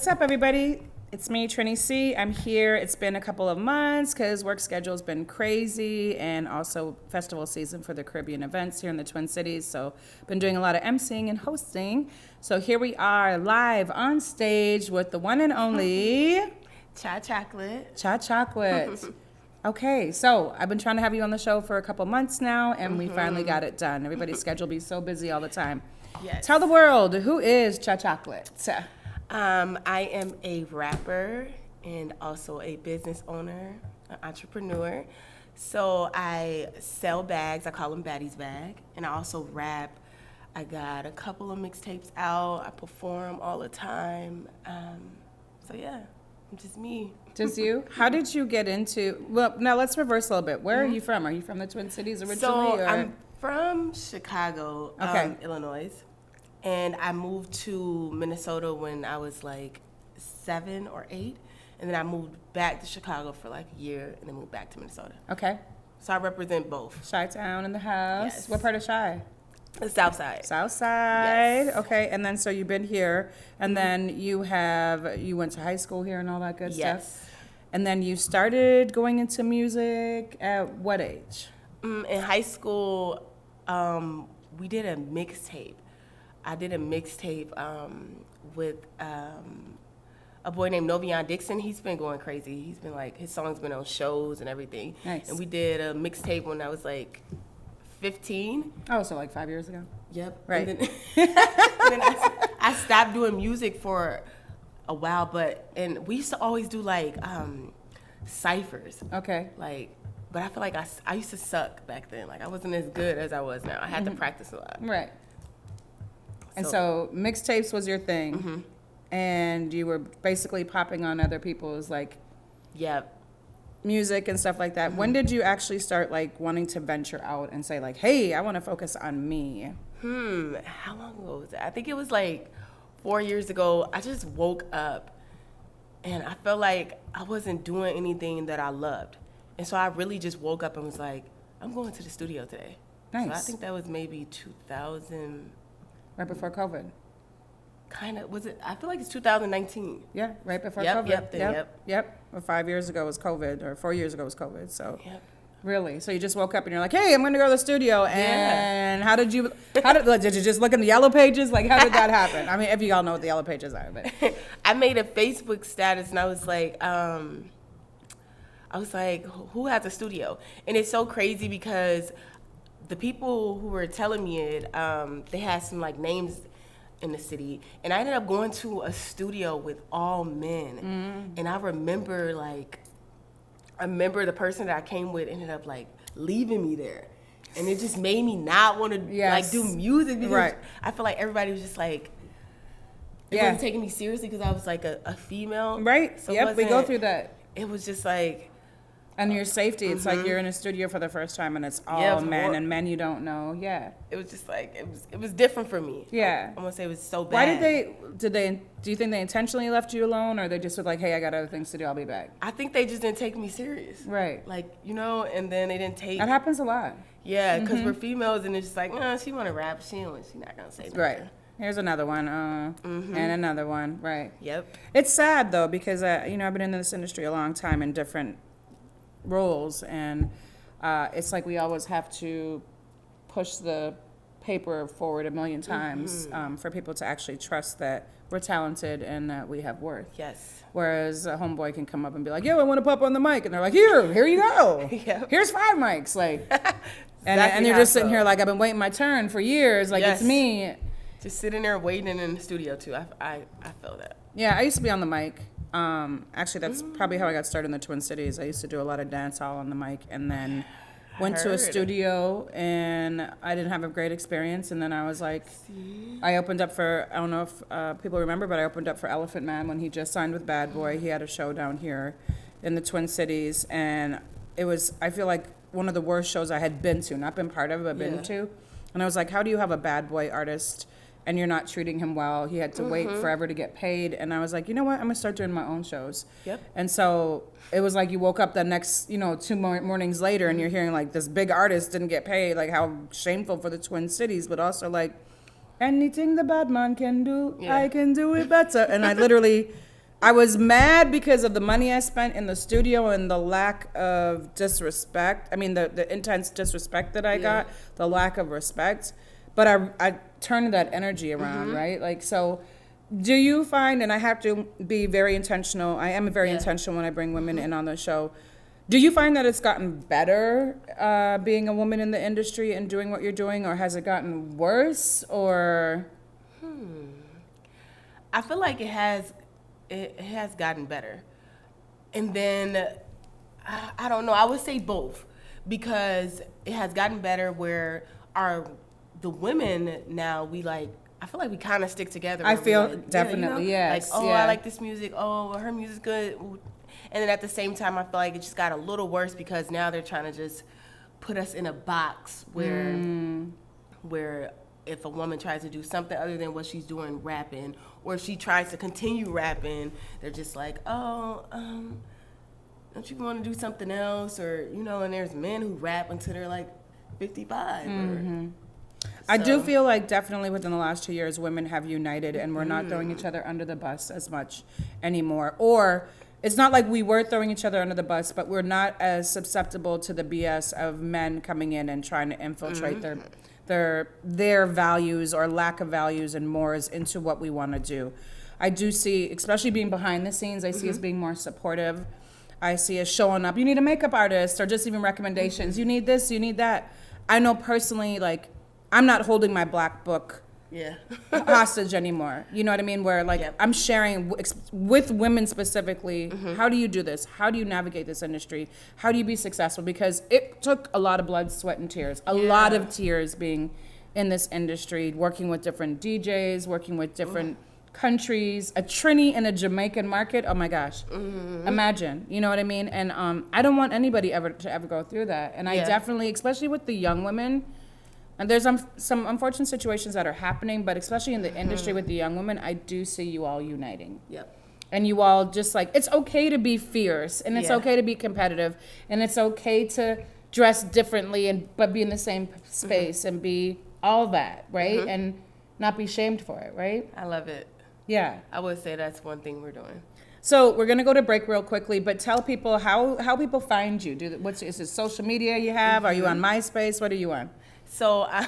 What's up, everybody? It's me, Trini C. I'm here. It's been a couple of months because work schedule's been crazy and also festival season for the Caribbean events here in the Twin Cities. So been doing a lot of emceeing and hosting. So here we are live on stage with the one and only Cha Chocolate. Cha Chocolate. Okay, so I've been trying to have you on the show for a couple months now, and we finally got it done. Everybody's schedule be so busy all the time. Yes. Tell the world, who is Cha Chocolate? I am a rapper and also a business owner, an entrepreneur. So I sell bags. I call them Baddies Bag. And I also rap. I got a couple of mixtapes out. I perform all the time. So yeah, I'm just me. Just you? How did you get into, well, now let's reverse a little bit. Where are you from? Are you from the Twin Cities originally? So or? I'm from Chicago, Okay. Illinois. And I moved to Minnesota when I was like 7 or 8. And then I moved back to Chicago for like a year and then moved back to Minnesota. Okay. So I represent both. Chi-town in the house. Yes. What part of Chi? The South Side. South Side. Yes. Okay. And then so you've been here, and then you went to high school here and all that good Yes. stuff. And then you started going into music at what age? In high school, we did a mixtape. I did a mixtape with a boy named Novion Dixon. He's been going crazy. He's been like, his song's been on shows and everything. Nice. And we did a mixtape when I was like 15. Oh, so like 5 years ago? Yep. Right. And then, and then I stopped doing music for a while, and we used to always do like ciphers. Okay. Like, but I feel like I used to suck back then. Like I wasn't as good as I was now. I had to practice a lot. Right. And so mixtapes was your thing, and you were basically popping on other people's like Yep. music and stuff like that. When did you actually start like wanting to venture out and say like, hey, I want to focus on me? How long ago was that? I think it was like 4 years ago. I just woke up and I felt like I wasn't doing anything that I loved. And so I really just woke up and was like, I'm going to the studio today. Nice. So I think that was maybe 2000. Right before COVID. Kind of, was it? I feel like it's 2019. Yeah, right before Yep, COVID. yep. Well, 5 years ago was COVID, or 4 years ago was COVID. So Yep. really, so you just woke up and you're like, hey, I'm going to go to the studio. And how did you just look in the yellow pages? Like, how did that happen? I mean, if you all know what the yellow pages are, but I made a Facebook status and I was like, who has a studio? And it's so crazy because the people who were telling me it, they had some like names in the city, and I ended up going to a studio with all men. And I remember the person that I came with ended up like leaving me there, and it just made me not want to like do music because I feel like everybody was just like, they wasn't taking me seriously because I was like a female, right? So yep, we go through that. It was just like. And your safety, it's like you're in a studio for the first time and it's all men and men you don't know. Yeah. It was just like, it was different for me. Yeah. I'm going to say it was so bad. Why do you think they intentionally left you alone, or they just were like, hey, I got other things to do, I'll be back? I think they just didn't take me serious. Right. Like, and then they didn't take. That happens a lot. Yeah, because we're females and it's just like, no, she want to rap, she's not going to say nothing. Right. Here's another one, and another one, right. Yep. It's sad, though, because, I've been in this industry a long time in different roles, and it's like we always have to push the paper forward a million times for people to actually trust that we're talented and that we have worth. Yes. Whereas a homeboy can come up and be like, yo, I want to pop on the mic, and they're like, here you go. Yep. Here's 5 mics, like, and you're just sitting here like, I've been waiting my turn for years, like it's me. Just sitting there waiting in the studio too. I feel that. Yeah, I used to be on the mic. Actually, that's probably how I got started in the Twin Cities. I used to do a lot of dance hall on the mic, and then went to a studio, and I didn't have a great experience. And then I was like, I opened up for, I don't know if people remember, but I opened up for Elephant Man when he just signed with Bad Boy. He had a show down here in the Twin Cities, and it was, I feel like, one of the worst shows I had been to, not been part of, but been to. And I was like, how do you have a Bad Boy artist and you're not treating him well? He had to wait forever to get paid. And I was like, you know what? I'm going to start doing my own shows. Yep. And so it was like you woke up the next, 2 mornings later and you're hearing like this big artist didn't get paid, like how shameful for the Twin Cities, but also like anything the bad man can do, I can do it better. And I literally I was mad because of the money I spent in the studio and the lack of disrespect. I mean, the intense disrespect that I got, the lack of respect. But I turned that energy around, right? Like, so do you find, and I have to be very intentional, I am very intentional when I bring women in on the show. Do you find that it's gotten better being a woman in the industry and doing what you're doing, or has it gotten worse, or? I feel like it has gotten better. And then, I don't know, I would say both, because it has gotten better where the women now, I feel like we kind of stick together. I feel like, definitely, yes. Like, I like this music. Oh, her music's good. And then at the same time, I feel like it just got a little worse because now they're trying to just put us in a box where if a woman tries to do something other than what she's doing, rapping, or if she tries to continue rapping, they're just like, oh, don't you want to do something else? Or, and there's men who rap until they're like 55. I do feel like definitely within the last 2 years, women have united and we're not throwing each other under the bus as much anymore. Or it's not like we were throwing each other under the bus, but we're not as susceptible to the BS of men coming in and trying to infiltrate their values or lack of values and mores into what we want to do. I do see, especially being behind the scenes, I see us being more supportive. I see us showing up. You need a makeup artist, or just even recommendations. You need this, you need that. I know personally, like, I'm not holding my black book hostage anymore. You know what I mean? Where I'm sharing with women specifically, how do you do this? How do you navigate this industry? How do you be successful? Because it took a lot of blood, sweat, and tears. A lot of tears being in this industry, working with different DJs, working with different countries, a Trini in a Jamaican market. Oh my gosh. Imagine, you know what I mean? And I don't want anybody to ever go through that. And I definitely, especially with the young women, and there's some unfortunate situations that are happening, but especially in the industry with the young women, I do see you all uniting. Yep. And you all just like, it's okay to be fierce, and it's okay to be competitive, and it's okay to dress differently, but be in the same space and be all that, right? And not be shamed for it, right? I love it. Yeah. I would say that's one thing we're doing. So we're gonna go to break real quickly, but tell people how people find you. Is it social media you have? Are you on MySpace? What are you on? So I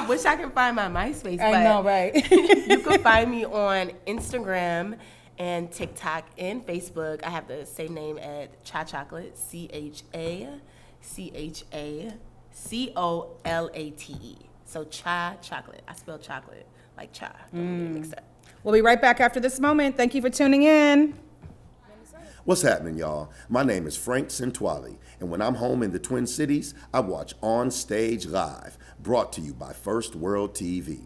wish I could find my MySpace. But I know, right? You can find me on Instagram and TikTok and Facebook. I have the same name as Cha Chacolate, ChaChacolate. So Cha Chocolate. I spell chocolate like cha. Don't get mixed up. We'll be right back after this moment. Thank you for tuning in. What's happening, y'all? My name is Frank Centwali, and when I'm home in the Twin Cities, I watch On Stage Live, brought to you by First World TV.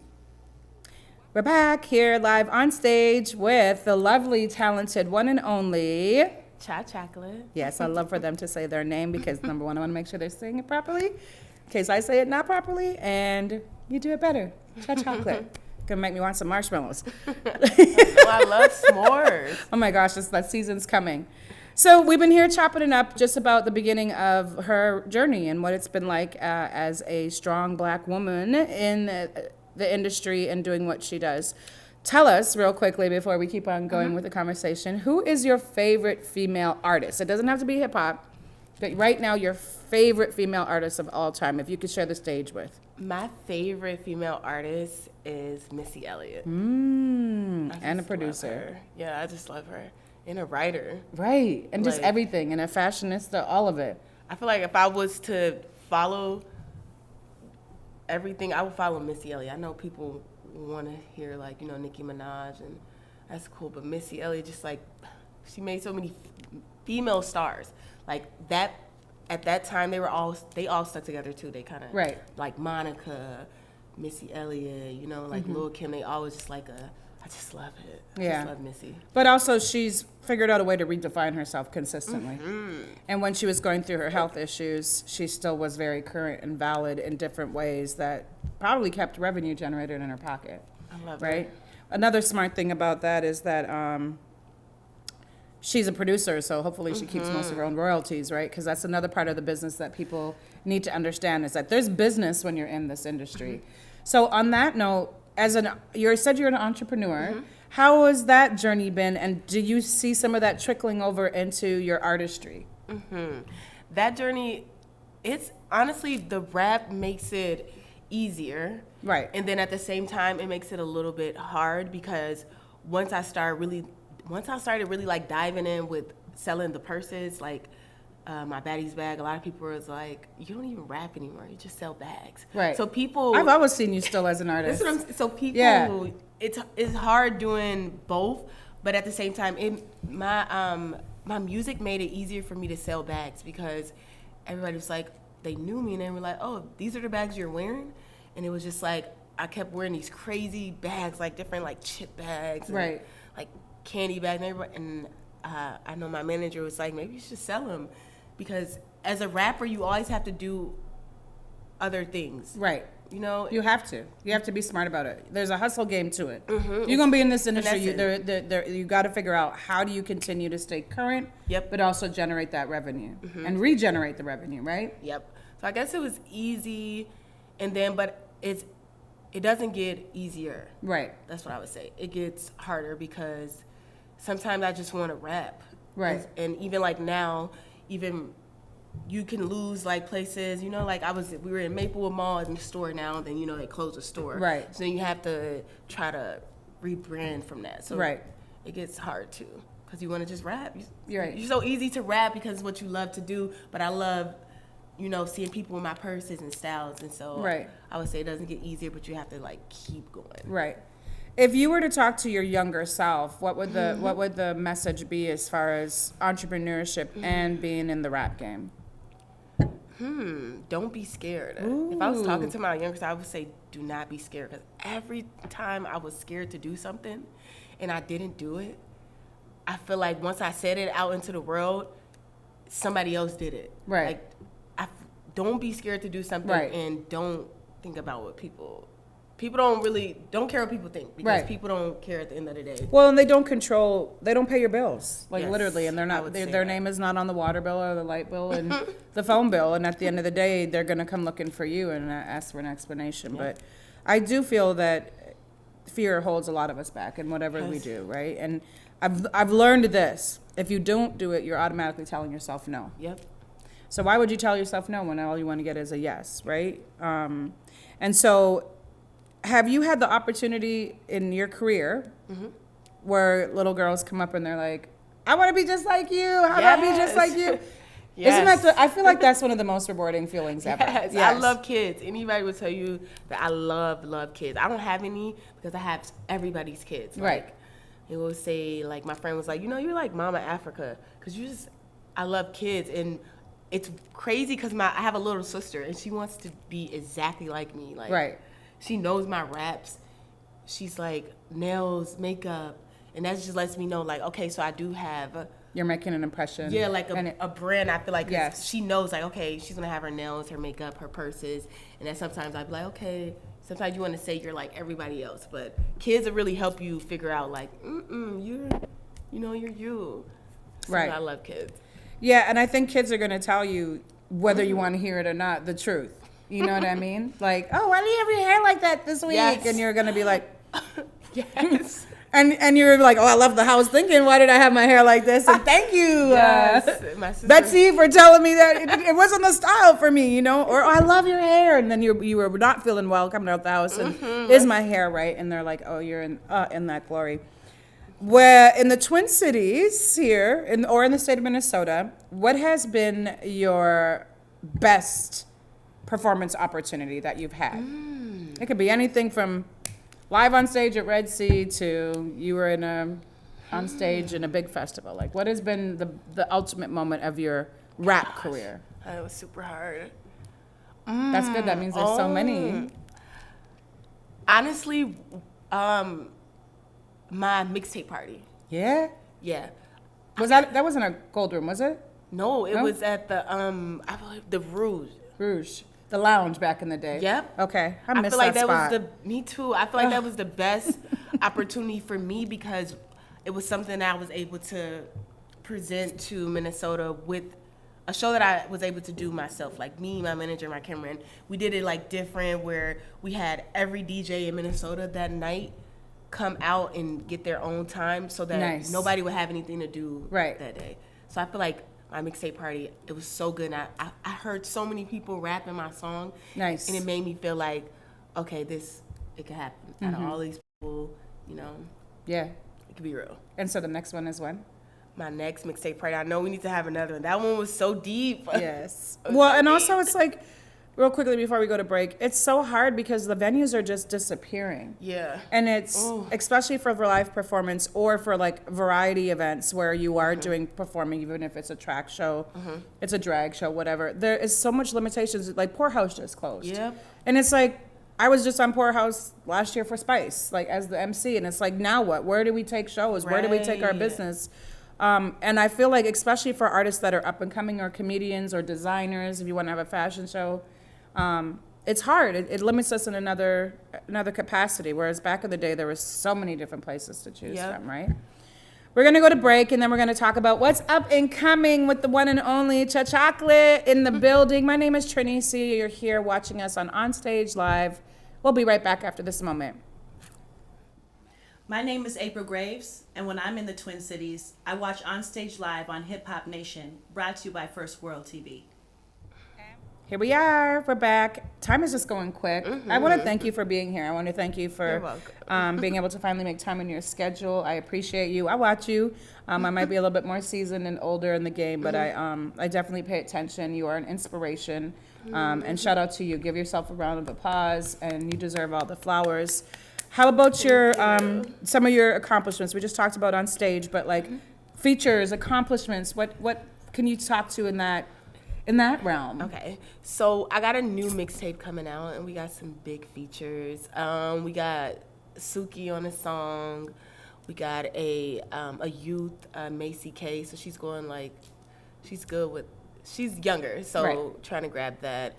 We're back here live on stage with the lovely, talented one and only Cha Chocolate. Yes, I love for them to say their name because, number one, I want to make sure they're saying it properly in case I say it not properly, and you do it better. Cha Chocolate. Gonna make me want some marshmallows. I love s'mores. Oh my gosh, that season's coming. So we've been here chopping it up just about the beginning of her journey and what it's been like as a strong black woman in the industry and doing what she does. Tell us real quickly before we keep on going with the conversation, who is your favorite female artist? It doesn't have to be hip hop, but right now your favorite female artist of all time, if you could share the stage with. My favorite female artist is Missy Elliott. And a producer. Yeah, I just love her. And a writer. Right. And just everything. And a fashionista, all of it. I feel like if I was to follow everything, I would follow Missy Elliott. I know people want to hear Nicki Minaj, and that's cool. But Missy Elliott, just she made so many female stars. That. At that time, they all stuck together too. They kind of like Monica, Missy Elliott, Lil' Kim. They always just I just love it. I just love Missy. But also, she's figured out a way to redefine herself consistently. And when she was going through her health issues, she still was very current and valid in different ways that probably kept revenue generated in her pocket. I love it. It. Another smart thing about that is that she's a producer, so hopefully she keeps most of her own royalties, right? Because that's another part of the business that people need to understand is that there's business when you're in this industry. So on that note, you said you're an entrepreneur. How has that journey been, and do you see some of that trickling over into your artistry? That journey, it's honestly, the rap makes it easier. Right. And then at the same time, it makes it a little bit hard because once I started really like diving in with selling the purses, like my baddie's bag, a lot of people was like, you don't even rap anymore, you just sell bags. Right. So people, I've always seen you still as an artist. that's what so people, Yeah. it's hard doing both, but at the same time, my music made it easier for me to sell bags because everybody was like, they knew me and they were like, oh, these are the bags you're wearing? And it was just like, I kept wearing these crazy bags, like different like chip bags, and, Right. like candy bags, and everybody. And I know my manager was like, maybe you should sell them, because as a rapper, you always have to do other things. Right. You know, You have to. You have to be smart about it. There's a hustle game to it. You're gonna be in this industry. You got to figure out how do you continue to stay current, Yep. but also generate that revenue and regenerate the revenue, right? Yep. So I guess it was easy, and then but it doesn't get easier. Right. That's what I would say. It gets harder because sometimes I just want to rap. Right. And even like now, even you can lose like places, you know, like we were in Maplewood Mall in the store now, and then, you know, they closed the store. Right. So then you have to try to rebrand from that. So Right. it gets hard too, because you want to just rap. You're right. You're so easy to rap because it's what you love to do, but I love, you know, seeing people in my purses and styles, and so Right. I would say it doesn't get easier, but you have to like keep going. Right. If you were to talk to your younger self, what would the message be as far as entrepreneurship and being in the rap game? Don't be scared. If I was talking to my younger self, I would say do not be scared, because every time I was scared to do something and I didn't do it, I feel like once I said it out into the world, somebody else did it. Right. Like, don't be scared to do something, Right. and don't think about what people don't care what people think, because Right. people don't care at the end of the day. Well, and they don't pay your bills, like Yes, literally, and they're I not, would their say their that. name is not on the water bill or the light bill and the phone bill, and at the end of the day, they're gonna come looking for you and ask for an explanation. But I do feel that fear holds a lot of us back in whatever we Yes. do, right? And I've learned this: if you don't do it, you're automatically telling yourself no. Yep. So why would you tell yourself no when all you want to get is a yes, right? And so, have you had the opportunity in your career where little girls come up and they're like, "I want to be just like you. How do I be just Yes. like you?" Yes. Isn't that? I feel like that's one of the most rewarding feelings ever. Yes, I love kids. Anybody would tell you that I love kids. I don't have any because I have everybody's kids. Right. Like, they will say, like, my friend was like, you know, you're like Mama Africa, because I love kids. And it's crazy because I have a little sister, and she wants to be exactly like me. Like, Right. she knows my raps. She's like, nails, makeup. And that just lets me know, like, okay, so I do have You're making an impression. yeah, like And it- a brand. I feel like Yes. she knows, like, okay, she's gonna have her nails, her makeup, her purses, and then sometimes I'd be like, okay. Sometimes you want to say you're like everybody else, but kids will really help you figure out, like, you're you. So Right. I love kids. Yeah, and I think kids are going to tell you, whether you want to hear it or not, the truth. You know what I mean? Like, "Oh, why do you have your hair like that this week?" Yes. And you're going to be like, Yes. and you're like, "Oh, I love the house thinking, why did I have my hair like this?" And thank you, Yes. My sister. Betsy, for telling me that it wasn't the style for me, you know? Or, "Oh, I love your hair." And then you were not feeling well coming out the house, and is my hair right? And they're like, "Oh, you're in that glory." Where in the Twin Cities here, or in the state of Minnesota, what has been your best performance opportunity that you've had? It could be anything from live on stage at Red Sea to you were on stage in a big festival. Like, what has been the ultimate moment of your rap career? It was super hard. That's good. That means there's so many. Honestly, my mixtape party. Yeah. Yeah. That wasn't a Gold Room, was it? No, it No? was at the I believe the Rouge. Rouge. The lounge back in the day. Yep. Okay. I I missed feel like that spot. was me too. I feel like that was the best opportunity for me, because it was something I was able to present to Minnesota with a show that I was able to do myself. Like me, my manager, my cameraman, we did it like different, where we had every DJ in Minnesota that night come out and get their own time so that Nice. nobody would have anything to do Right. that day. So I feel like my mixtape party, it was so good. And I heard so many people rapping my song. Nice. And it made me feel like, okay, it could happen. Out of all these people, you know, Yeah. it could be real. And so the next one is when? My next mixtape party, I know we need to have another one. That one was so deep. Yes. Well, and also it's like, real quickly before we go to break, it's so hard because the venues are just disappearing. Yeah. And it's, especially for live performance or for like variety events where you are doing performing, even if it's a track show, it's a drag show, whatever. There is so much limitations. Like Poorhouse just closed. Yep. And it's like, I was just on Poorhouse last year for Spice, like as the MC. And it's like, now what? Where do we take shows? Where do we take our Right. business? And I feel like, especially for artists that are up and coming or comedians or designers, if you want to have a fashion show, it's hard. It limits us in another capacity. Whereas back in the day, there was so many different places to choose Yep. from, right? We're going to go to break, and then we're going to talk about what's up and coming with the one and only Cha Chacolate in the building. My name is Trinice. You're here watching us on Stage Live. We'll be right back after this moment. My name is April Graves, and when I'm in the Twin Cities, I watch Onstage Live on Hip Hop Nation, brought to you by First World TV. Here we are. We're back. Time is just going quick. I want to thank you for being here. I want to thank you You're for welcome. being able to finally make time in your schedule. I appreciate you. I watch you. I might be a little bit more seasoned and older in the game, but I definitely pay attention. You are an inspiration. And shout out to you. Give yourself a round of applause, and you deserve all the flowers. How about your some of your accomplishments? We just talked about on stage, but like features, accomplishments. What can you talk to in that realm? Okay, so I got a new mixtape coming out, and we got some big features. We got Suki on a song. We got a youth, Macy K. So she's going like, she's good with, she's younger, so Right. trying to grab that.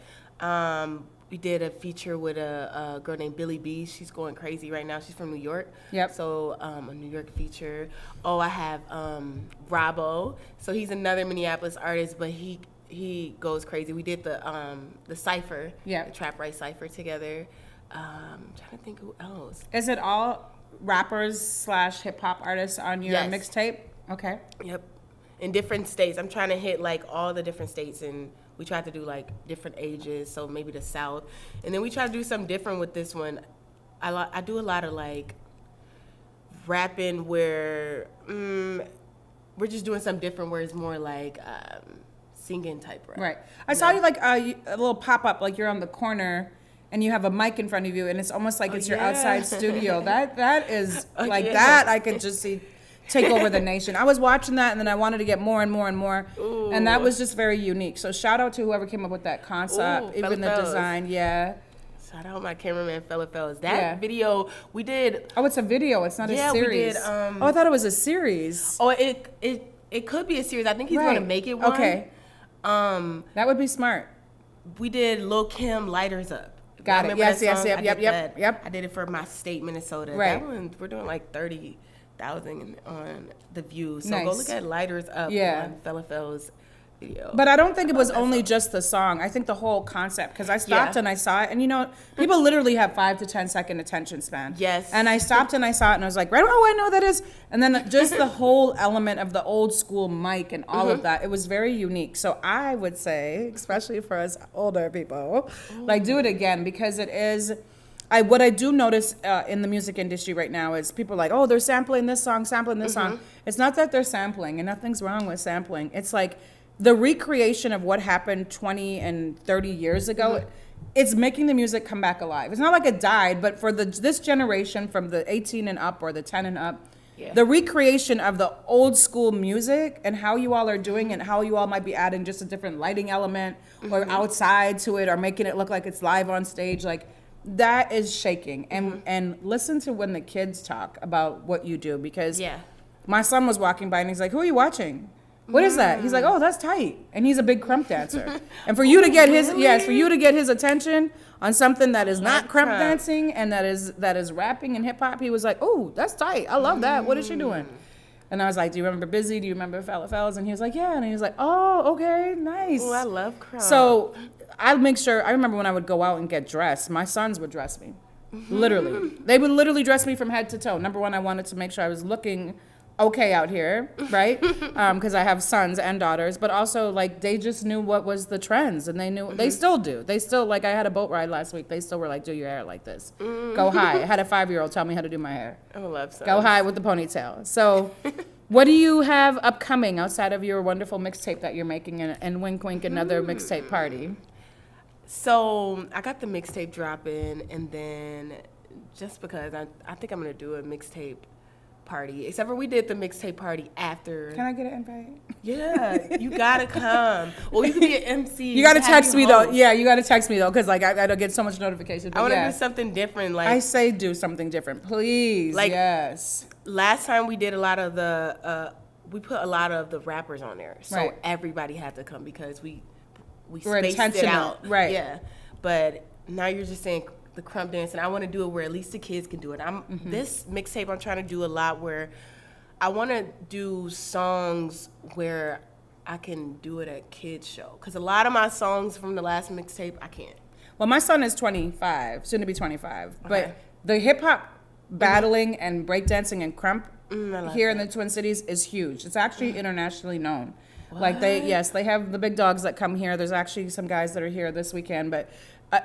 We did a feature with a girl named Billy B. She's going crazy right now. She's from New York. Yep. So a New York feature. Oh, I have Robbo. So he's another Minneapolis artist, but he goes crazy. We did the cipher, Yeah. the Trap Right cipher together. I'm trying to think who else. Is it all rappers / hip hop artists on your Yes. mixtape? Okay. Yep. In different states. I'm trying to hit like all the different states, and we tried to do like different ages, so maybe the South. And then we try to do something different with this one. I do a lot of like rapping where we're just doing something different where it's more like singing type rap. Right. I saw you like a little pop up, like you're on the corner and you have a mic in front of you, and it's almost like it's your yeah. outside studio. That is like yeah. that. I could just see take over the nation. I was watching that, and then I wanted to get more and more and more, and that was just very unique. So shout out to whoever came up with that concept, Ooh, even the Fella design. Yeah. Shout out my cameraman, Fella Fellas. That Yeah. video we did. Oh, it's a video. It's not Yeah, a we series. did, Oh, I thought it was a series. Oh, it could be a series. I think he's Right. going to make it one. Okay. That would be smart. We did Lil Kim Lighters Up. Got it. Remember Yes, that yes, song? yep, I yep, did yep, that. yep. I did it for my state, Minnesota. Right. That one, we're doing like 30,000 on the view. So go Nice. look at Lighters Up Yeah. on Fella Fells video. But I don't think it was that only song. just the song. I think the whole concept, because I stopped Yeah. and I saw it, and you know, people literally have 5 to 10 second attention span. Yes. And I stopped and I saw it, and I was like, right, oh, I know that is. And then just the whole element of the old school mic and all of that, it was very unique. So I would say, especially for us older people, like do it again, because it is. What I do notice in the music industry right now is people are like, oh, they're sampling this song, sampling this song. It's not that they're sampling, and nothing's wrong with sampling. It's like the recreation of what happened 20 and 30 years ago. It's making the music come back alive. It's not like it died, but for this generation, from the 18 and up or the 10 and up, Yeah. the recreation of the old school music and how you all are doing it, and how you all might be adding just a different lighting element or outside to it, or making it look like it's live on stage, like that is shaking. And listen to when the kids talk about what you do, because Yeah. my son was walking by and he's like, who are you watching? What is that? He's like, oh, that's tight. And he's a big crump dancer. And for you to get his, for you to get his attention on something that is not crump crump. dancing and that is rapping and hip hop, he was like, oh, that's tight. I love that. What is she doing? And I was like, do you remember Busy? Do you remember Fella Fellas? And he was like, yeah. And he was like, oh, okay, nice. Oh, I love crump. So I make sure, I remember when I would go out and get dressed, my sons would dress me. Literally. They would literally dress me from head to toe. Number one, I wanted to make sure I was looking okay out here, right? Because I have sons and daughters, but also like they just knew what was the trends, and they knew they still do. They still like I had a boat ride last week. They still were like, do your hair like this, go high. I had a 5-year-old tell me how to do my hair. I love sons. Go high with the ponytail. So, what do you have upcoming outside of your wonderful mixtape that you're making, and wink wink another mixtape party? So I got the mixtape dropping, and then just because I think I'm gonna do a mixtape party. Except for we did the mixtape party after. Can I get an invite? Yeah, you gotta come. Well, you could be an MC. You gotta text me though. Yeah, you gotta text me though, because like I don't get so much notification. I want to do something different. Like I say, do something different, please. Like, yes. Last time we did a lot of the. We put a lot of the rappers on there, so Right. everybody had to come because we We're spaced it intentional, out. right. Yeah, but now you're just saying the crump dance, and I want to do it where at least the kids can do it. This mixtape I'm trying to do a lot where I want to do songs where I can do it at kids show, because a lot of my songs from the last mixtape I can't. Well, my son is 25, soon to be 25, Okay. but the hip hop battling and breakdancing and crump love here in the Twin Cities is huge. It's actually internationally known. Like they have the big dogs that come here. There's actually some guys that are here this weekend, but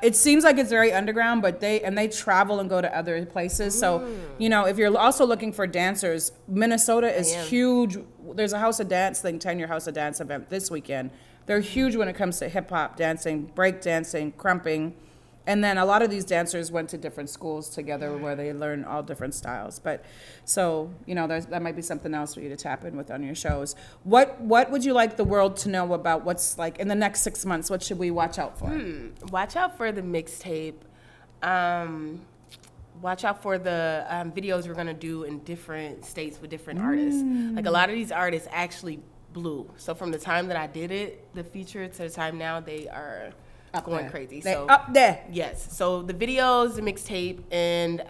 it seems like it's very underground, but they travel and go to other places. So, if you're also looking for dancers, Minnesota is huge. There's a House of Dance thing, 10-year House of Dance event this weekend. They're huge when it comes to hip hop dancing, break dancing, crumping. And then a lot of these dancers went to different schools together where they learn all different styles. But so, that might be something else for you to tap in with on your shows. What would you like the world to know about what's like in the next 6 months? What should we watch out for? Watch out for the mixtape. Watch out for the videos we're gonna do in different states with different artists. Like a lot of these artists actually blew. So from the time that I did it, the feature, to the time now, they are Up going there. crazy. They So up there. yes. So the videos, the mixtape, and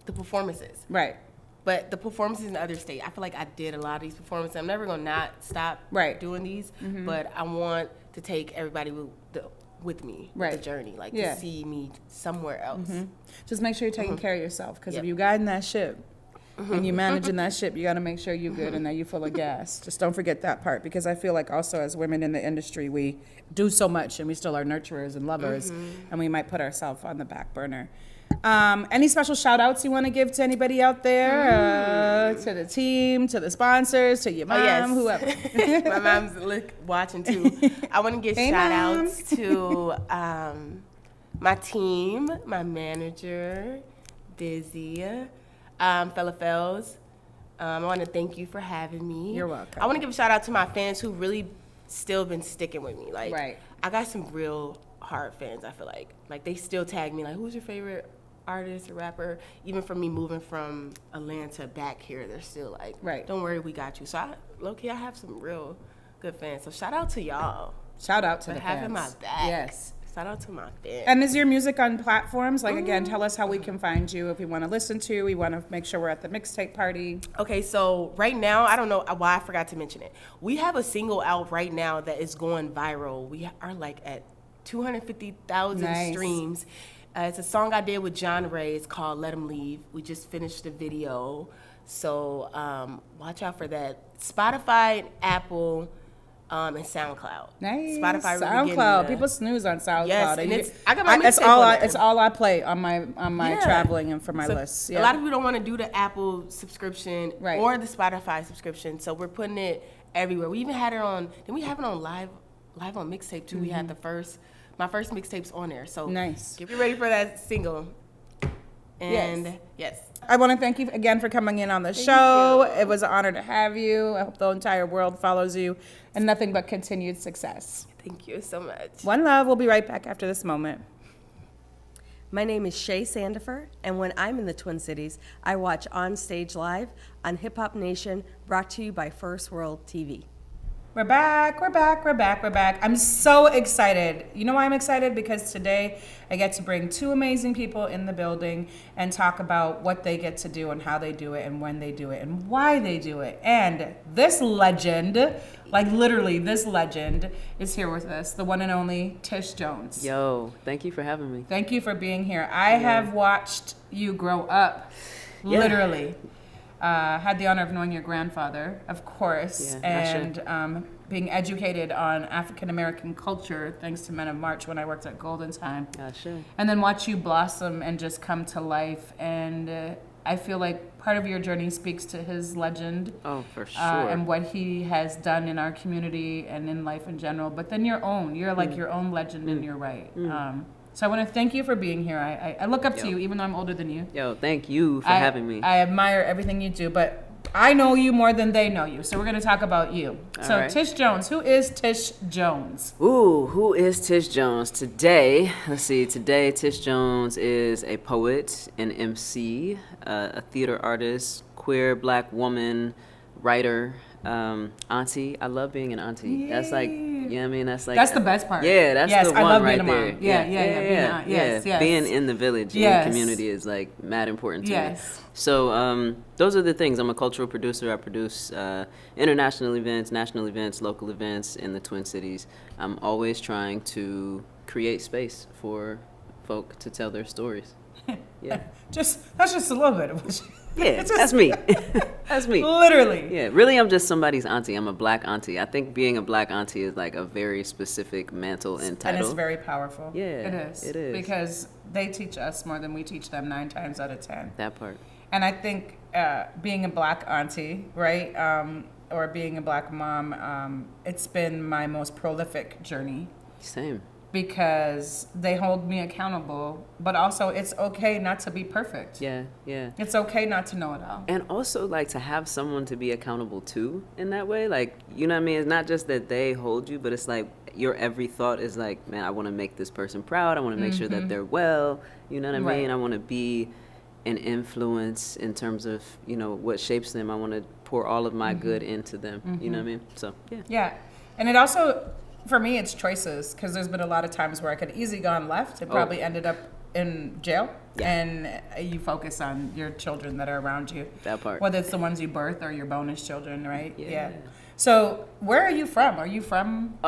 the performances. Right. But the performances in the other state, I feel like I did a lot of these performances. I'm never gonna not stop Right. doing these, but I want to take everybody with me, Right. the journey, like Yeah. to see me somewhere else. Just make sure you're taking care of yourself, because if you're guiding that ship and you're managing that ship, you got to make sure you're good and that you're full of gas. Just don't forget that part, because I feel like also as women in the industry, we do so much and we still are nurturers and lovers, and we might put ourselves on the back burner. Any special shout outs you want to give to anybody out there? To the team, to the sponsors, to your mom, whoever. My mom's watching too. I want to give Hey, shout Mom. outs to my team, my manager, Dizzy, Fella Fells. I want to thank you for having me. You're welcome. I want to give a shout out to my fans who really still been sticking with me. Like, Right. I got some real hard fans, I feel like they still tag me like, who's your favorite artist or rapper? Even for me moving from Atlanta back here, they're still like, Right. don't worry, we got you. So low-key, I have some real good fans. So shout out to y'all Shout out to for the having my fans. back. Yes. Shout out to my fans. And is your music on platforms? Like, again, tell us how we can find you if we want to listen to. We want to make sure we're at the mixtape party. Okay, so right now, I don't know why I forgot to mention it. We have a single out right now that is going viral. We are like at 250,000 Nice. streams. It's a song I did with John Ray. It's called Let 'Em Leave. We just finished the video. So watch out for that. Spotify, Apple, and SoundCloud. Nice. Spotify really SoundCloud. getting the- People snooze on SoundCloud. Yes, and I got my That's mixtape all on I. there. It's all I play on my Yeah. traveling and for my So lists. A lot of people don't want to do the Apple subscription Right. or the Spotify subscription, so we're putting it everywhere. We even had it on. Then we have it on live on mixtape too. We had my first mixtapes on there. So Nice. Get ready for that single. And yes. I want to thank you again for coming in on the show. It was an honor to have you. I hope the entire world follows you, and nothing but continued success. Thank you so much. One love. We'll be right back after this moment. My name is Shay Sandifer, and when I'm in the Twin Cities, I watch On Stage Live on Hip Hop Nation, brought to you by First World TV. We're back. I'm so excited. You know why I'm excited? Because today I get to bring two amazing people in the building and talk about what they get to do and how they do it and when they do it and why they do it. And this legend, like literally this legend, is here with us, the one and only Tish Jones. Yo, thank you for having me. Thank you for being here. I have watched you grow up, literally. Had the honor of knowing your grandfather, of course, and being educated on African American culture thanks to Men of March when I worked at Golden Time. And then watch you blossom and just come to life. And I feel like part of your journey speaks to his legend. Oh, for sure. And what he has done in our community and in life in general. But then your own. You're like your own legend in your right. So I want to thank you for being here. I look up to you, even though I'm older than you. Yo, thank you for having me. I admire everything you do, but I know you more than they know you. So we're going to talk about you. So right. Tish Jones, who is Tish Jones? Ooh, who is Tish Jones? Today, Tish Jones is a poet, an MC, a theater artist, queer black woman, writer, auntie. I love being an auntie. Yay. That's like, you know what I mean? That's like, that's the best part. Yeah, that's the one I love right being there. A mom. Yeah. Yes. Being in the village, in the community is like mad important to me. So those are the things. I'm a cultural producer. I produce international events, national events, local events in the Twin Cities. I'm always trying to create space for folk to tell their stories. Yeah. That's just a little bit of what that's me. That's me. Literally. Yeah, really, I'm just somebody's auntie. I'm a black auntie. I think being a black auntie is like a very specific mantle and title. And it's very powerful. Yeah, it is. Because they teach us more than we teach them 9 times out of 10. That part. And I think being a black auntie, right, or being a black mom, it's been my most prolific journey. Same. Because they hold me accountable, but also it's okay not to be perfect. Yeah. It's okay not to know it all. And also, like, to have someone to be accountable to in that way, like, you know what I mean? It's not just that they hold you, but it's like your every thought is like, man, I want to make this person proud. I want to make sure that they're well. You know what I mean? I want to be an influence in terms of, you know, what shapes them. I want to pour all of my good into them. You know what I mean? So, yeah. Yeah. And it also... For me, it's choices, because there's been a lot of times where I could easily gone left. It probably ended up in jail. Yeah. And you focus on your children that are around you. That part. Whether it's the ones you birth or your bonus children, right? Yeah. So where are you from? Are you from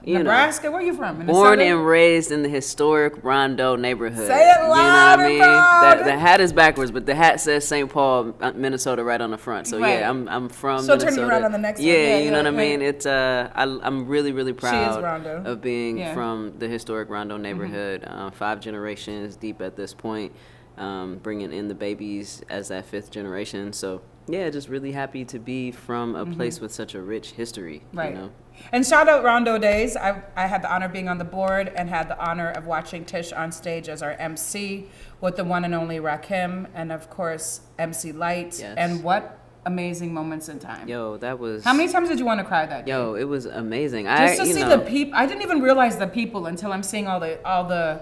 Nebraska? Where are you from? Born and raised in the historic Rondo neighborhood. Say it loud and proud. The hat is backwards, but the hat says St. Paul, Minnesota right on the front. So yeah, I'm from Minnesota. So turn around on the next one. Yeah, you know what I mean? It's I'm really, really proud Rondo. of being from the historic Rondo neighborhood. 5 generations deep at this point, bringing in the babies as that 5th generation. So yeah, just really happy to be from a place with such a rich history. Right. You know? And shout out Rondo Days. I had the honor of being on the board and had the honor of watching Tish on stage as our MC with the one and only Rakim and, of course, MC Light. Yes. And what amazing moments in time. Yo, that was... How many times did you want to cry that day? Yo, it was amazing. Just to see the people. I didn't even realize the people until I'm seeing all the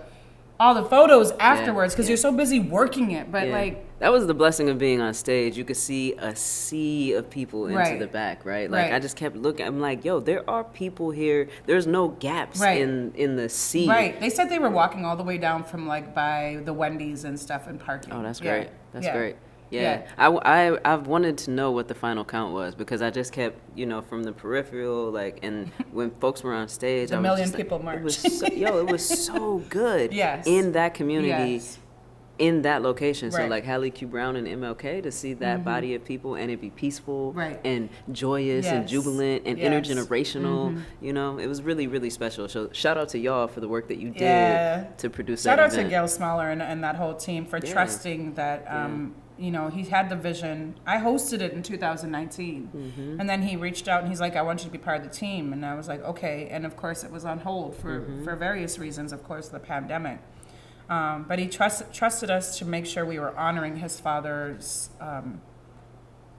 photos afterwards, because you're so busy working it. But like, that was the blessing of being on stage. You could see a sea of people into the back, right? Like I just kept looking. I'm like, yo, there are people here. There's no gaps in the sea. Right. They said they were walking all the way down from like by the Wendy's and stuff and parking. Oh, that's great. That's great. Yeah. I've wanted to know what the final count was, because I just kept, you know, from the peripheral, like, and when folks were on stage, the million people march. It was so good. Yes. In that community, yes. In that location. Right. So like Hallie Q Brown and MLK, to see that body of people and it be peaceful and joyous and jubilant and intergenerational, you know, it was really, really special. So shout out to y'all for the work that you did to produce that event. Shout out to Gail Smaller and that whole team for trusting that, you know, he had the vision. I hosted it in 2019. And then he reached out and he's like, I want you to be part of the team. And I was like, okay. And of course it was on hold for various reasons, of course, the pandemic. But he trusted us to make sure we were honoring his father's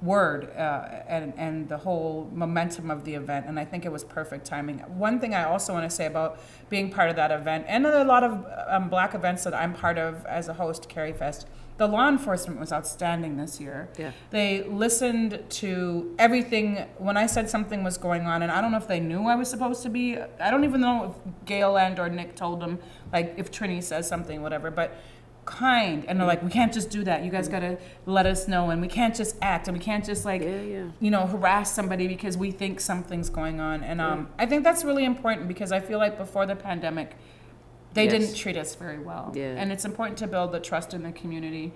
word and the whole momentum of the event, and I think it was perfect timing. One thing I also want to say about being part of that event, and a lot of Black events that I'm part of as a host, Carrie Fest, the law enforcement was outstanding this year. Yeah. They listened to everything. When I said something was going on, and I don't know if they knew I was supposed to be, I don't even know if Gail and or Nick told them, like if Trini says something, whatever, but kind, and they're like, we can't just do that, you guys gotta let us know, and we can't just act, and we can't just like harass somebody because we think something's going on. And I think that's really important, because I feel like before the pandemic they didn't treat us very well, and it's important to build the trust in the community.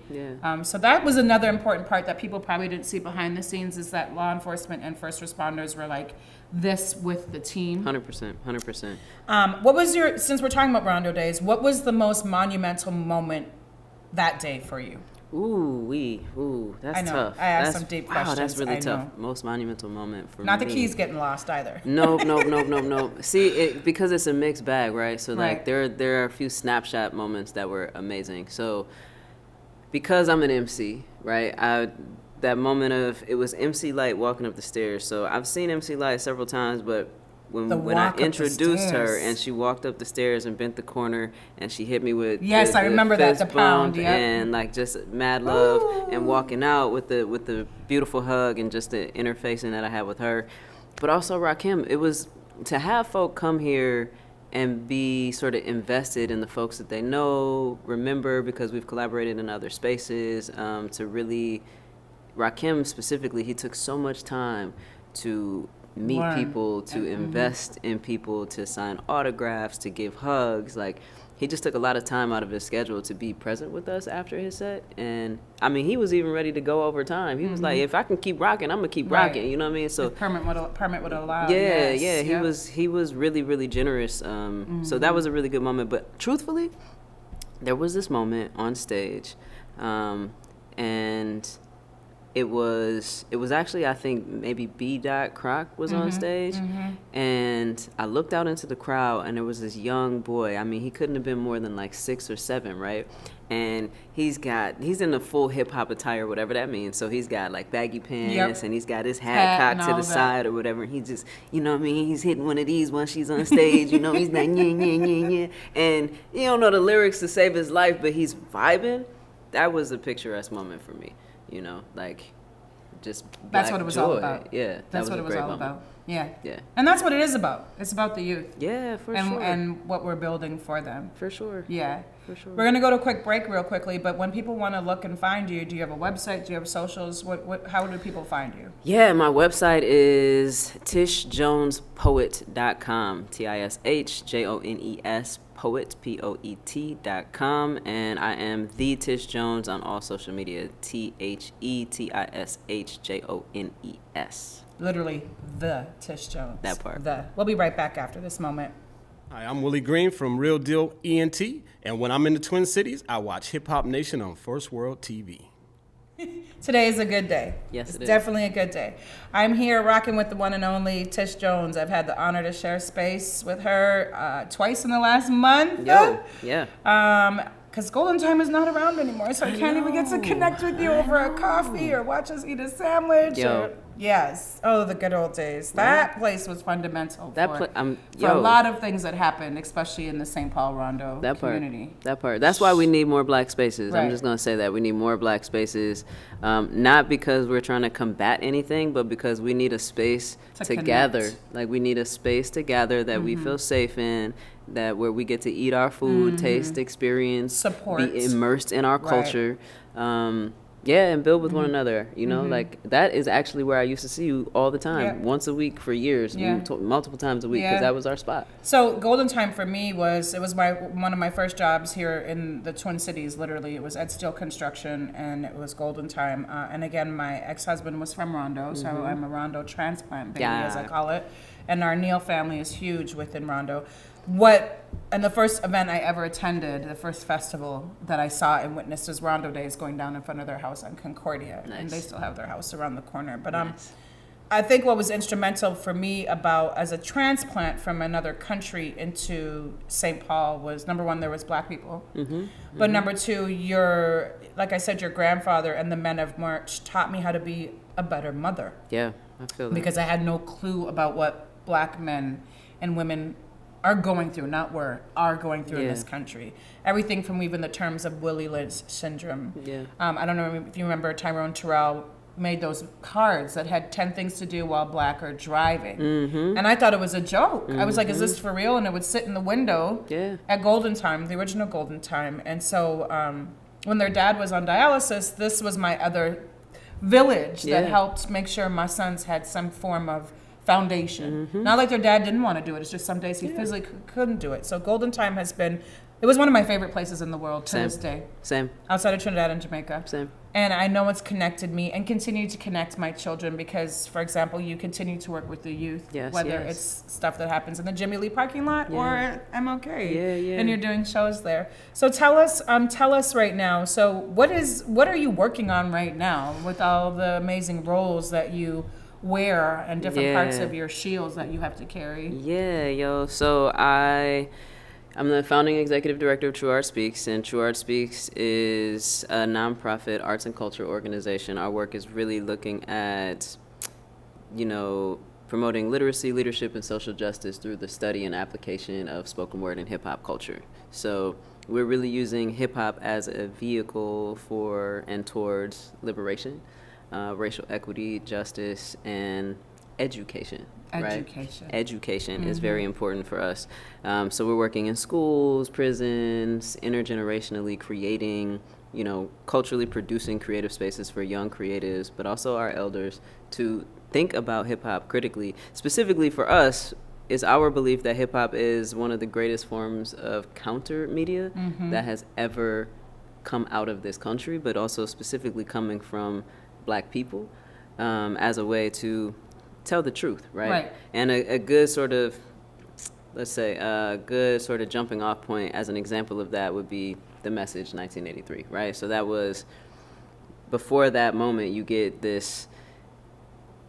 So that was another important part that people probably didn't see behind the scenes, is that law enforcement and first responders were like this with the team. 100%. What was since we're talking about Rondo Days, what was the most monumental moment that day for you? That's I know. tough. I asked some deep questions. Wow, that's really I tough. know. Most monumental moment for me. Not the keys getting lost either. No. See, because it's a mixed bag, right? So like Right. there are a few snapshot moments that were amazing. So because I'm an MC, right? That moment of, it was MC Light walking up the stairs. So I've seen MC Light several times, but when I introduced her and she walked up the stairs and bent the corner and she hit me with I remember that, the fist pound, bump and like just mad love. Ooh. And walking out with the beautiful hug and just the interfacing that I had with her. But also Rakim, it was to have folk come here and be sort of invested in the folks that they know, remember, because we've collaborated in other spaces, to really, Rakim specifically, he took so much time to meet people, to invest in people, to sign autographs, to give hugs. Like, he just took a lot of time out of his schedule to be present with us after his set. And I mean, he was even ready to go over time. He was like, if I can keep rocking, I'm gonna keep rocking. You know what I mean? So the permit would allow. He was really, really generous. So that was a really good moment. But truthfully, there was this moment on stage, and it was actually, I think maybe B. Croc was on stage, and I looked out into the crowd, and there was this young boy. I mean, he couldn't have been more than like 6 or 7, right? And he's in the full hip hop attire, whatever that means. So he's got like baggy pants, and he's got his hat cocked to the side or whatever. And he just, you know what I mean? He's hitting one of these while she's on stage. You know, he's like, yeah. And you don't know the lyrics to save his life, but he's vibing. That was a picturesque moment for me. You know, like, just that's what it was joy. all about. Yeah, that's what it was all moment. about. Yeah, yeah, and that's what it is about. It's about the youth. Yeah, for sure. And what we're building for them. For sure. Yeah, for sure. We're gonna go to a quick break real quickly, but when people want to look and find you, do you have a website? Do you have socials? How do people find you? Yeah, my website is tishjonespoet.com. TISHJONES poet POET.com, and I am the Tish Jones on all social media. THETISHJONES. Literally the Tish Jones. That part. We'll be right back after this moment. Hi, I'm Willie Green from Real Deal ENT, and when I'm in the Twin Cities, I watch Hip Hop Nation on First World TV. Today is a good day. Yes, it is. Definitely a good day. I'm here rocking with the one and only Tish Jones. I've had the honor to share space with her twice in the last month. Yeah. Because Golden Time is not around anymore, so I can't even get to connect with you over a coffee or watch us eat a sandwich. Yes. Oh, the good old days. That place was fundamental for a lot of things that happened, especially in the St. Paul Rondo community. That part. That's why we need more black spaces. Right. I'm just going to say that. We need more black spaces, not because we're trying to combat anything, but because we need a space to gather. Like, we need a space to gather that we feel safe in, that where we get to eat our food, taste, experience, support, be immersed in our culture. And build with one another, you know, like that is actually where I used to see you all the time, once a week for years, multiple times a week, because that was our spot. So Golden Time for me was one of my first jobs here in the Twin Cities. Literally, it was at Steel Construction, and it was Golden Time. And again, my ex-husband was from Rondo, so I'm a Rondo transplant baby, as I call it. And our Neal family is huge within Rondo. And the first event I ever attended, the first festival that I saw and witnessed, was Rondo Days going down in front of their house on Concordia. Nice. And they still have their house around the corner. But I think what was instrumental for me as a transplant from another country into St. Paul was, number one, there was black people. But number two, like I said, your grandfather and the Men of March taught me how to be a better mother. Yeah, I feel that. Because I had no clue about what black men and women are going through, are going through in this country. Everything from even the terms of Willie Lynch syndrome. Yeah. I don't know if you remember Tyrone Terrell made those cards that had 10 things to do while black are driving. Mm-hmm. And I thought it was a joke. I was like, is this for real? And it would sit in the window at Golden Time, the original Golden Time. And so when their dad was on dialysis, this was my other village that helped make sure my sons had some form of foundation. Not like their dad didn't want to do it. It's just some days he physically couldn't do it. So Golden Time it was one of my favorite places in the world to this day. Same. Outside of Trinidad and Jamaica. Same. And I know it's connected me and continue to connect my children because, for example, you continue to work with the youth, whether it's stuff that happens in the Jimmy Lee parking lot or at MLK, and you're doing shows there. So tell us right now. So what are you working on right now with all the amazing roles that you wear and different parts of your shields that you have to carry? Yeah, yo. So I'm the founding executive director of True Art Speaks, and True Art Speaks is a nonprofit arts and culture organization. Our work is really looking at, promoting literacy, leadership, and social justice through the study and application of spoken word and hip-hop culture. So we're really using hip-hop as a vehicle for and towards liberation, racial equity, justice, and education. Education is very important for us. So we're working in schools, prisons, intergenerationally creating, culturally producing creative spaces for young creatives, but also our elders to think about hip hop critically. Specifically for us, it's our belief that hip hop is one of the greatest forms of counter media that has ever come out of this country, but also specifically coming from black people as a way to tell the truth, right? And a good sort of, let's say, a good sort of jumping off point as an example of that would be The Message 1983, right? So that was, before that moment, you get this,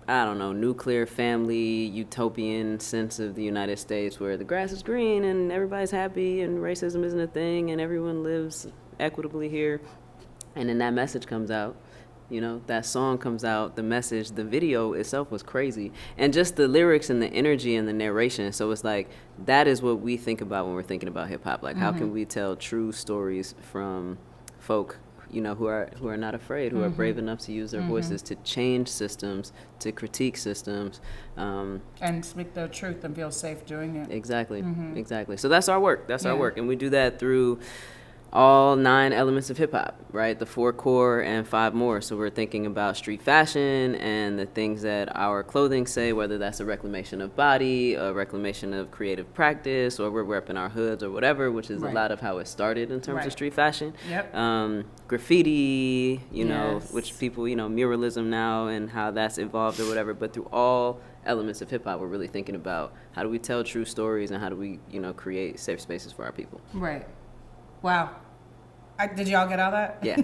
nuclear family, utopian sense of the United States where the grass is green and everybody's happy and racism isn't a thing and everyone lives equitably here. And then that message comes out. That song comes out, the message, the video itself was crazy. And just the lyrics and the energy and the narration. So it's like, that is what we think about when we're thinking about hip hop. Like, how can we tell true stories from folk, who are not afraid, who are brave enough to use their voices to change systems, to critique systems. And speak their truth and feel safe doing it. Exactly. So that's our work. Our work. And we do that through all 9 elements of hip-hop, right? The 4 core and 5 more. So we're thinking about street fashion and the things that our clothing say, whether that's a reclamation of body, a reclamation of creative practice, or we're repping our hoods or whatever, which is a lot of how it started in terms of street fashion. Graffiti, which people, muralism now and how that's evolved or whatever. But through all elements of hip-hop, we're really thinking about how do we tell true stories and how do we, create safe spaces for our people. Right. Wow. Did y'all get all that? Yeah.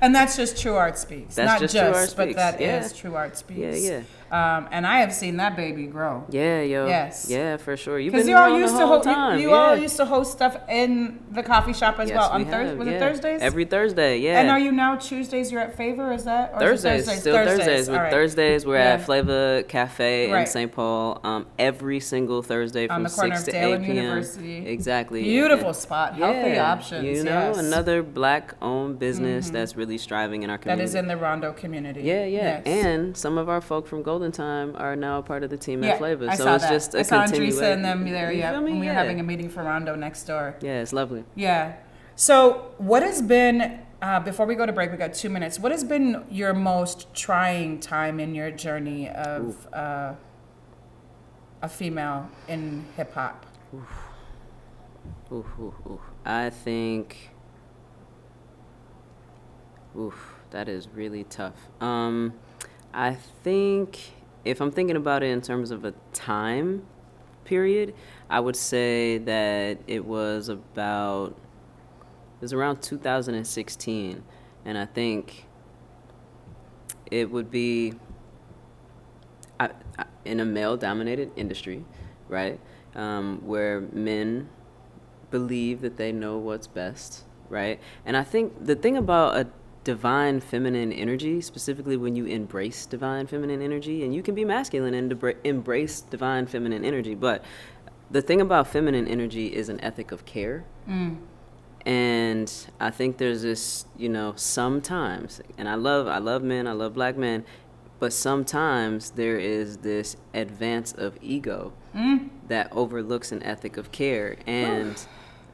And that's just True Art Speaks. That's Not just True Art but Speaks. that is True Art Speaks. Yeah. And I have seen that baby grow. Yeah, yo. Yes. Yeah, for sure. You've Because been you all around used the to whole time. you all used to host stuff in the coffee shop as well. We On Thursdays? Was it Thursdays? Every Thursday, yeah. And are you now Tuesdays? You're at Favor? Is that? Or Thursdays, is it still Thursdays. All right. Thursdays, we're at Flavor Cafe in Right. St. Paul every single Thursday On from the corner 6 of to Dale 8 and p.m. University. Exactly. Beautiful spot. Healthy options. Another black-owned business that's really striving in our community. That is in the Rondo community. Yeah. Yes. And some of our folk from Golden Time are now a part of the team at Flavor. I So saw it's that. just a I saw continuation. Andresa and them there, You feel me? when we were having a meeting for Rondo next door. Yeah, it's lovely. Yeah. So what has been, before we go to break, we got 2 minutes. What has been your most trying time in your journey of a female in hip hop? I think, that is really tough. I think if I'm thinking about it in terms of a time period, I would say that it was around 2016, and I think it would be in a male-dominated industry, right, where men believe that they know what's best, right? And I think the thing about a divine feminine energy, specifically when you embrace divine feminine energy, and you can be masculine and embrace divine feminine energy, but the thing about feminine energy is an ethic of care. And I think there's this, sometimes, and I love men, I love black men, but sometimes there is this advance of ego that overlooks an ethic of care. And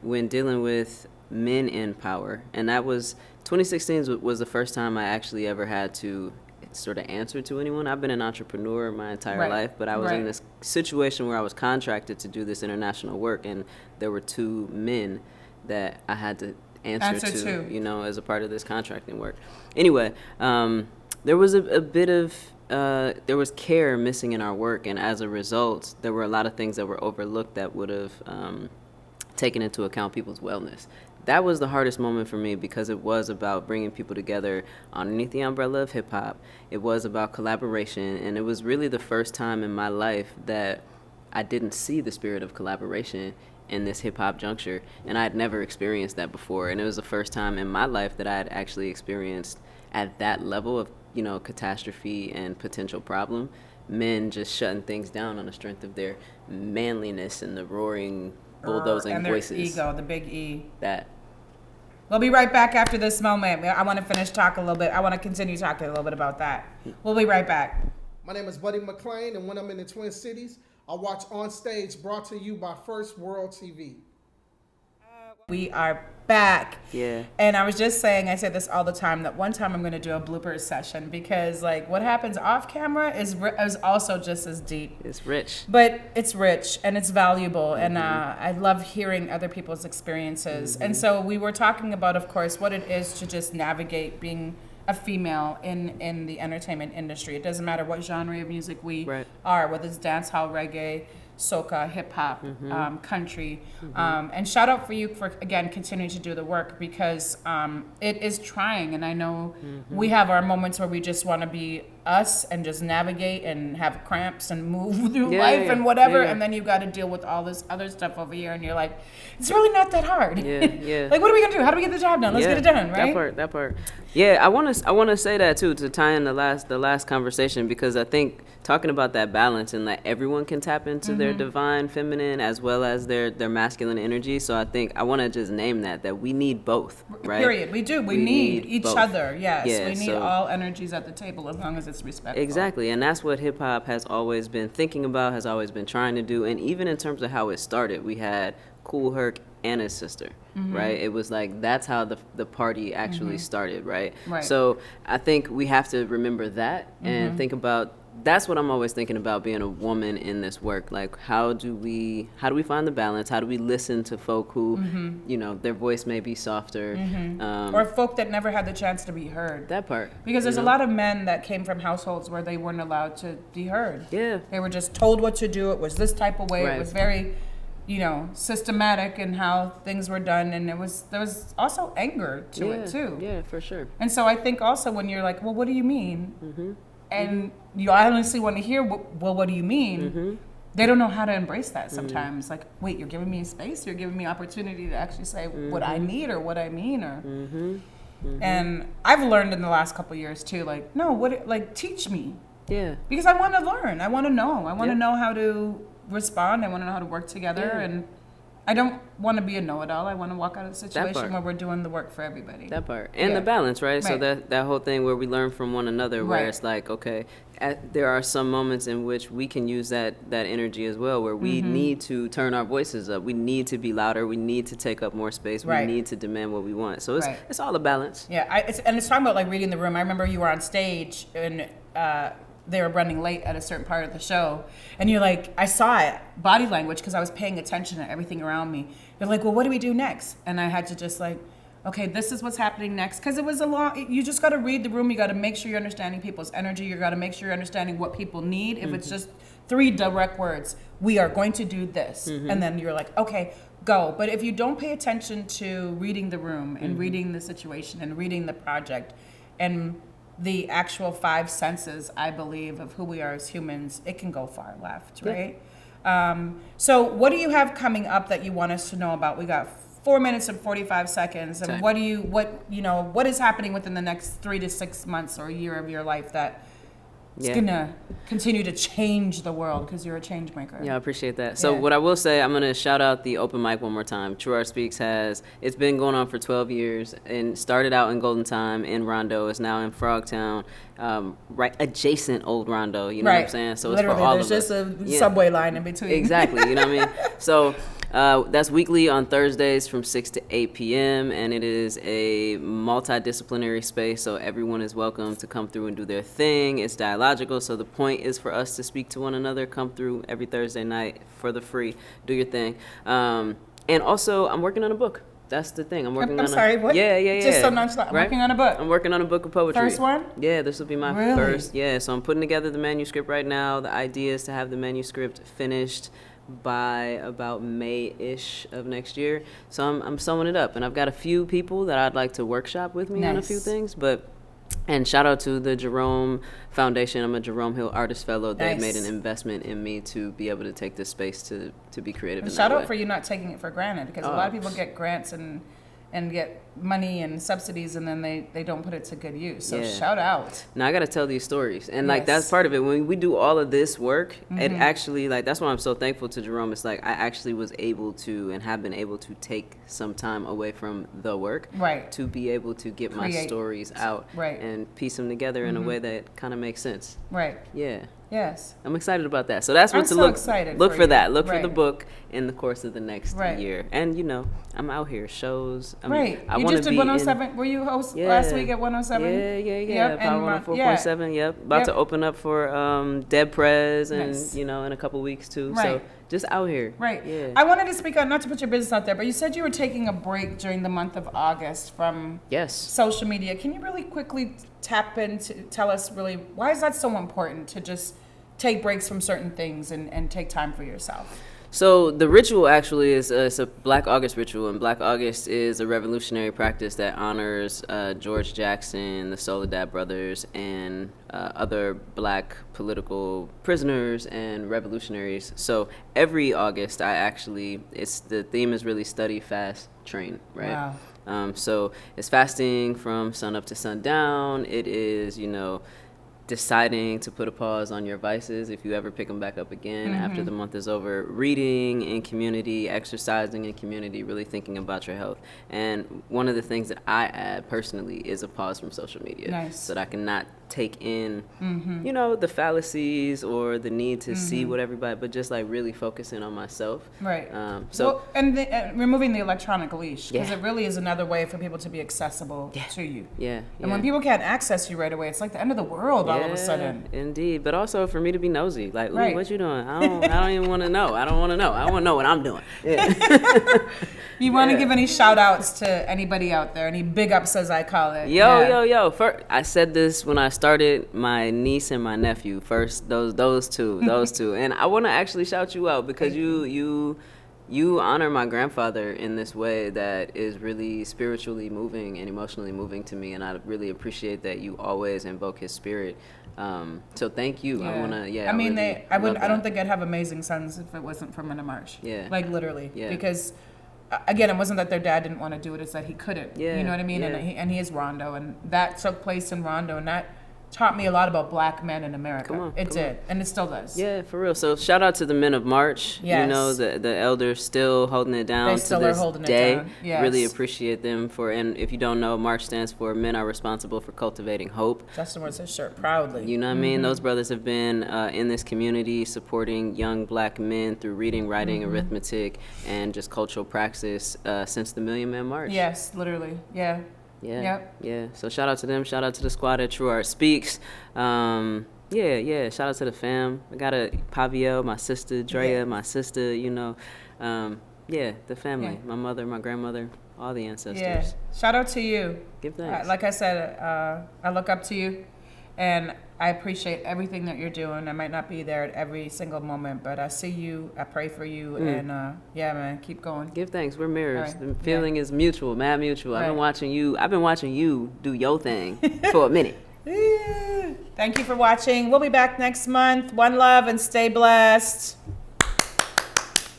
when dealing with men in power, and that was 2016 was the first time I actually ever had to sort of answer to anyone. I've been an entrepreneur my entire life, but I was in this situation where I was contracted to do this international work, and there were two men that I had to answer to, as a part of this contracting work. Anyway, there was a bit of, there was care missing in our work, and as a result, there were a lot of things that were overlooked that would have taken into account people's wellness. That was the hardest moment for me because it was about bringing people together underneath the umbrella of hip hop. It was about collaboration, and it was really the first time in my life that I didn't see the spirit of collaboration in this hip hop juncture, and I had never experienced that before. And it was the first time in my life that I had actually experienced at that level of, catastrophe and potential problem, men just shutting things down on the strength of their manliness and the roaring, bulldozing and their voices. ego, the big E. That. We'll be right back after this moment. I want to finish talking a little bit. I want to continue talking a little bit about that. We'll be right back. My name is Buddy McClain, and when I'm in the Twin Cities, I watch On Stage, brought to you by First World TV. We are back. Yeah. And I was just saying, I say this all the time, that one time I'm going to do a bloopers session because, what happens off camera is also just as deep. It's rich. But it's rich and it's valuable, and I love hearing other people's experiences. And so we were talking about, of course, what it is to just navigate being a female in the entertainment industry. It doesn't matter what genre of music we are, whether it's dancehall, reggae, soca, hip hop, country. And shout out for you for, again, continuing to do the work because it is trying. And I know we have our moments where we just want to be us and just navigate and have cramps and move through life and whatever. And then you've got to deal with all this other stuff over here. And you're like, it's really not that hard. What are we going to do? How do we get the job done? Let's get it done, right? That part. Yeah, I want to say that too, to tie in the last conversation, because I think talking about that balance and that everyone can tap into their divine feminine as well as their masculine energy. So I think I want to just name that we need both, right? Period. We do. We need each both. other. Yes. Yeah, we need all energies at the table as long as it's respectful. Exactly. And that's what hip hop has always been thinking about, has always been trying to do. And even in terms of how it started, we had Kool Herc and his sister, right? It was like, that's how the party actually started, right? So I think we have to remember that and think about, that's what I'm always thinking about being a woman in this work. Like, how do we find the balance? How do we listen to folk who, their voice may be softer, or folk that never had the chance to be heard? That part. Because there's a lot of men that came from households where they weren't allowed to be heard. Yeah. They were just told what to do. It was this type of way. It was very, systematic in how things were done, and there was also anger to it too. Yeah, for sure. And so I think also when you're like, well, what do you mean? And you honestly want to hear, well, what do you mean? They don't know how to embrace that sometimes. Like, wait, you're giving me space? You're giving me opportunity to actually say what I need or what I mean? Or And I've learned in the last couple of years too, like, no, teach me. Yeah. Because I want to learn. I want to know. I want to know how to respond. I want to know how to work together. And I don't want to be a know-it-all. I want to walk out of the situation where we're doing the work for everybody. That part. And the balance, right? So that whole thing where we learn from one another, where it's like, okay, there are some moments in which we can use that energy as well, where we need to turn our voices up. We need to be louder. We need to take up more space. We need to demand what we want. So it's all a balance. Yeah, it's talking about reading the room. I remember you were on stage and they were running late at a certain part of the show, and you're like, I saw it, body language, because I was paying attention to everything around me. You're like, well, what do we do next? And I had to just okay, this is what's happening next, because it was you just got to read the room. You got to make sure you're understanding people's energy. You got to make sure you're understanding what people need. If it's just 3 direct words, we are going to do this, and then you're like, okay, go. But if you don't pay attention to reading the room and reading the situation and reading the project and the actual 5 senses, I believe, of who we are as humans, it can go far left, right? So what do you have coming up that you want us to know about? We got 4 minutes and 45 seconds. And Okay. what is happening within the next 3 to 6 months or a year of your life that is Yeah. gonna continue to change the world because you're a change maker. Yeah, I appreciate that. So Yeah. what I will say, I'm gonna shout out the open mic one more time. True Art Speaks it's been going on for 12 years and started out in Golden Time in Rondo. It's now in Frogtown, right adjacent Old Rondo. You know what I'm saying? So literally, it's for all there's of just us. a Yeah. subway line in between. Exactly. You know what I mean? So that's weekly on Thursdays from 6 to 8 p.m. And it is a multidisciplinary space, so everyone is welcome to come through and do their thing. It's dialogical, so the point is for us to speak to one another. Come through every Thursday night for the free. Do your thing. And also, I'm working on a book. That's the thing. I'm working on sorry, what? Yeah. Just so nonchalant. I'm working on a book. I'm working on a book of poetry. First one? Yeah, this will be my Really? first. Yeah, so I'm putting together the manuscript right now. The idea is to have the manuscript finished by about May-ish of next year. So I'm sewing it up, and I've got a few people that I'd like to workshop with me on a few Nice. things. And shout out to the Jerome Foundation. I'm a Jerome Hill Artist Fellow. They made an investment in me to be able to take this space to be creative. And in shout that out way. for you not taking it for granted because a lot of people get grants and get money and subsidies and then they don't put it to good use. So Yeah. shout out. Now I got to tell these stories, and like Yes. that's part of it. When we do all of this work, it actually like that's why I'm so thankful to Jerome. It's like I actually was able to and have been able to take some time away from the work, Right. to be able to get my Create. stories out, Right. and piece them together in a way that kind of makes sense. Right. Yeah. Yes. I'm excited about that. So that's what I'm to so look excited look for for you. that. Look for Right. the book in the course of the next Right. year. And I'm out here shows. I mean, Right. I You wanna just did be 107. Were you host last week at 107? Yeah. Yep, Power and 104.7. Yep. About Yep. to open up for Deb Prez and Nice. in a couple weeks too. So Right. just out here. Right. Yeah. I wanted to speak on, not to put your business out there, but you said you were taking a break during the month of August from Yes. social media. Can you really quickly tell us really, why is that so important to just take breaks from certain things and take time for yourself? So the ritual actually is it's a Black August ritual, and Black August is a revolutionary practice that honors George Jackson, the Soledad brothers, and other Black political prisoners and revolutionaries. So every August, the theme is really study, fast, train, right? Wow. So it's fasting from sun up to sundown. It is, deciding to put a pause on your vices if you ever pick them back up again after the month is over, reading in community, exercising in community, really thinking about your health. And one of the things that I add personally is a pause from social media. Nice. So that I can not take in, the fallacies or the need to see what everybody, but just like really focusing on myself. Right. So and removing the electronic leash, because Yeah. it really is another way for people to be accessible to you. yeah. And when people can't access you right away, it's like the end of the world all of a sudden. Indeed, but also for me to be nosy, like, ooh, Right. what you doing? I don't even want to know. I don't want to know. I want to know what I'm doing. Yeah. You want to give any shout outs to anybody out there? Any big ups, as I call it? Yo. First, I said this when I started my niece and my nephew. First, those two, and I want to actually shout you out because you honor my grandfather in this way that is really spiritually moving and emotionally moving to me, and I really appreciate that you always invoke his spirit. So thank you. Yeah. I wanna. I don't think I'd have amazing sons if it wasn't for Men of March. Yeah. Like literally. Yeah. Because again, it wasn't that their dad didn't want to do it; it's that he couldn't. Yeah. You know what I mean? Yeah. And he is Rondo, and that took place in Rondo, and that taught me a lot about Black men in America. It did, and it still does. Yeah, for real. So shout out to the Men of March. Yes. The elders still holding it down They to still this are holding it day. down. Yes. Really appreciate them and if you don't know, March stands for Men Are Responsible for Cultivating Hope. Justin wears his shirt proudly. You know what I mean? Those brothers have been in this community supporting young Black men through reading, writing, arithmetic, and just cultural praxis since the Million Man March. Yes, literally. Yeah. Yeah. Yep. Yeah. So shout out to them. Shout out to the squad at True Art Speaks. Yeah. Shout out to the fam. I got a Paviel, my sister, Drea, my sister, the family. Yeah. My mother, my grandmother, all the ancestors. Yeah. Shout out to you. Give thanks. Like I said, I look up to you, and I appreciate everything that you're doing. I might not be there at every single moment, but I see you. I pray for you, and man, keep going. Give thanks. We're mirrors. All right. The feeling is mutual, mad mutual. I've been Right. watching you do your thing for a minute. Thank you for watching. We'll be back next month. One love and stay blessed.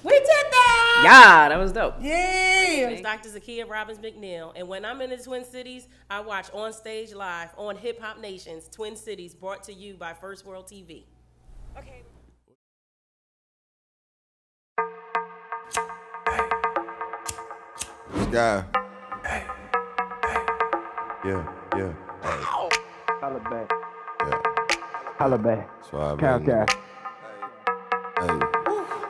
We did that! Yeah, that was dope. Yay! It's Dr. Zakiya Robbins McNeil, and when I'm in the Twin Cities, I watch On Stage Live on Hip Hop Nation's Twin Cities, brought to you by First World TV. Okay. Sky. Hey. Yeah. Holla back. Yeah. Holla back. Suave. Cow. Hey.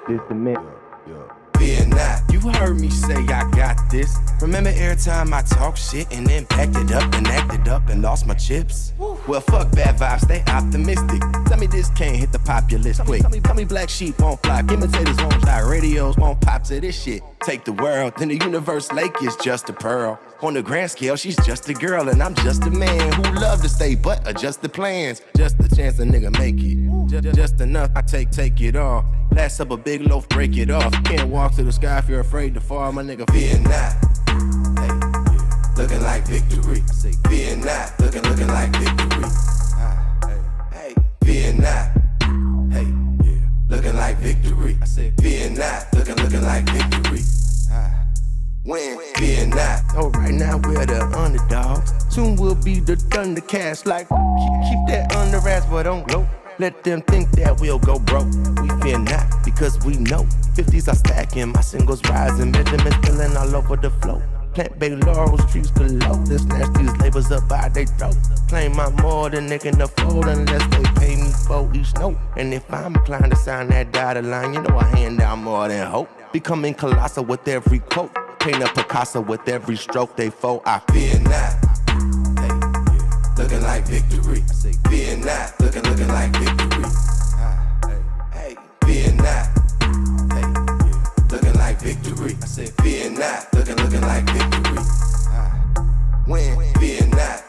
This the mix. Yeah. Fear not, you heard me say I got this. Remember every time I talk shit and then backed it up and acted up and lost my chips? Well, fuck bad vibes, stay optimistic. Tell me this can't hit the populace quick. Tell me black sheep won't fly, imitators won't die, radios won't pop to this shit. Take the world, then the universe lake is just a pearl. On the grand scale, she's just a girl and I'm just a man who love to stay but adjust the plans. Just a chance a nigga make it. Just enough, I take it all. Blast up a big loaf, break it off. Can't walk to the sky if you're afraid to fall, my nigga. Fear not. Hey, yeah. Looking like victory. I say, fear not. Looking like victory. Hey, fear not. Hey, yeah. Looking like victory. I say, fear not. Looking like victory. When, fear not. Oh, right now we're the underdogs. Soon we'll be the Thundercats. Like, keep that under wraps, but don't gloat. Let them think that we'll go broke. We fear not, because we know 50s are stacking, my singles rising, Benjamin spilling all over the floor. Plant big laurels, trees below. Then snatch these labels up by they throat. Claim I'm more than they can afford unless they pay me for each note. And if I'm inclined to sign that dotted line, you know I hand out more than hope. Becoming colossal with every quote. Paint a Picasso with every stroke they fold. I fear not. Looking like victory. I say, fear not. Looking like victory. Hey, fear not. Hey, yeah. Looking like victory. I say, fear not. Looking like victory. When, fear not.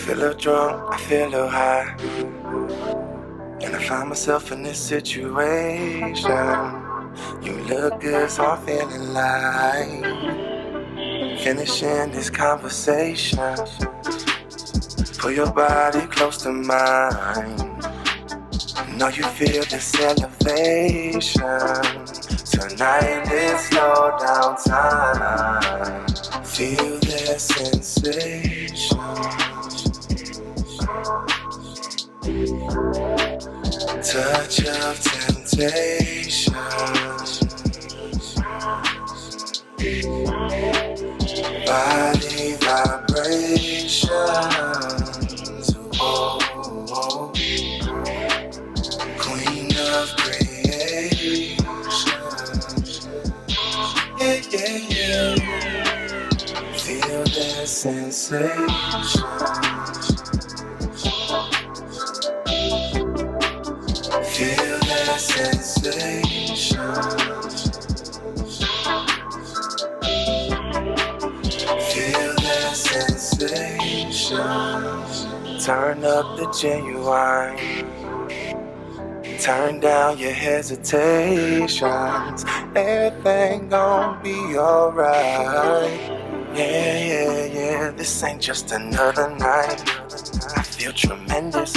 Feel a little drunk, I feel a little high. And I find myself in this situation. You look good, so I'm feeling like finishing this conversation. Put your body close to mine. Know you feel this elevation. Tonight, let's slow down time. Feel that sensation. Touch of temptation. Body vibrations. Oh, oh. Queen of creation. Yeah. Feel that sensation. Feel that sensation. Feel that sensation. Turn up the genuine. Turn down your hesitations. Everything gon' be alright. Yeah, this ain't just another night. I feel tremendous,